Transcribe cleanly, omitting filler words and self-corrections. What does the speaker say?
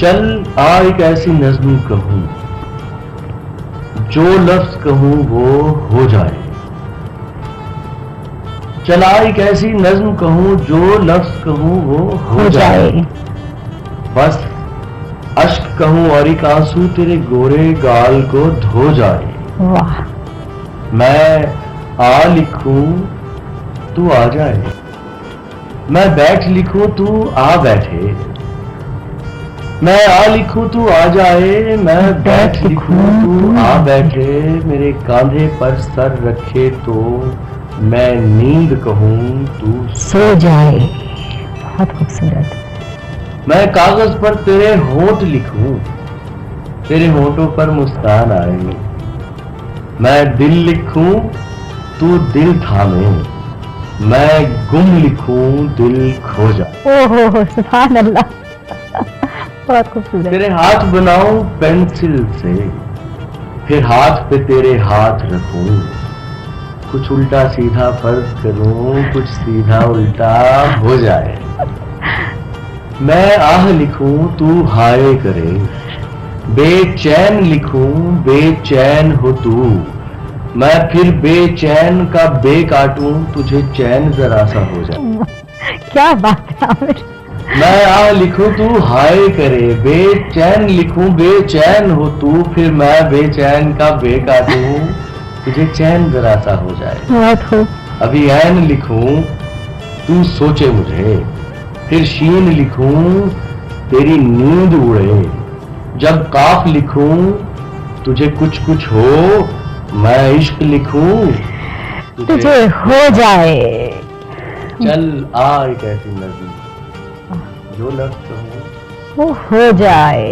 चल आ एक ऐसी नज्म कहूं, जो लफ्ज कहूं वो हो जाए। चल आ एक ऐसी नज्म कहूं, जो लफ्ज कहूं वो हो जाए। बस अश्क कहूं और एक आंसू तेरे गोरे गाल को धो जाए। वाह। मैं आ लिखूं तू आ जाए, मैं बैठ लिखूं तू आ बैठे। मैं आ लिखूं तू आ जाए, मैं बैठ लिखूं तू आ बैठे। मेरे कांधे पर सर रखे तो मैं नींद कहूं तू सो जाए। बहुत खूबसूरत। मैं कागज पर तेरे होंठ लिखूं, तेरे होंठों पर मुस्कान आए। मैं दिल लिखूं तू दिल थामे, मैं गुम लिखूं दिल खो जाए। ओहो सुभान अल्लाह। बहुत खूबसूरत। तेरे हाथ बनाऊं पेंसिल से, फिर हाथ पे तेरे हाथ रखूं। कुछ उल्टा सीधा फर्क करूं, कुछ सीधा उल्टा हो जाए। मैं आह लिखूं तू हाय करे, बेचैन लिखूं बेचैन हो तू। मैं फिर बेचैन का बे काटूं, तुझे चैन जरा सा हो जाए। क्या बात है आमिर। मैं आ लिखूं तू हाय करे, बेचैन लिखूं बेचैन हो तू। फिर मैं बेचैन का बे काटूं, तुझे चैन जरा सा हो जाए। बहुत खूब। अभी ऐन लिखूं तू सोचे मुझे, फिर शीन लिखूं तेरी नींद उड़े। जब काफ लिखूं तुझे कुछ कुछ हो, मैं इश्क लिखूं तुझे हो जाए। चल आ एक ऐसी नज़्म, जो लफ्ज़ कहूं वो हो जाए।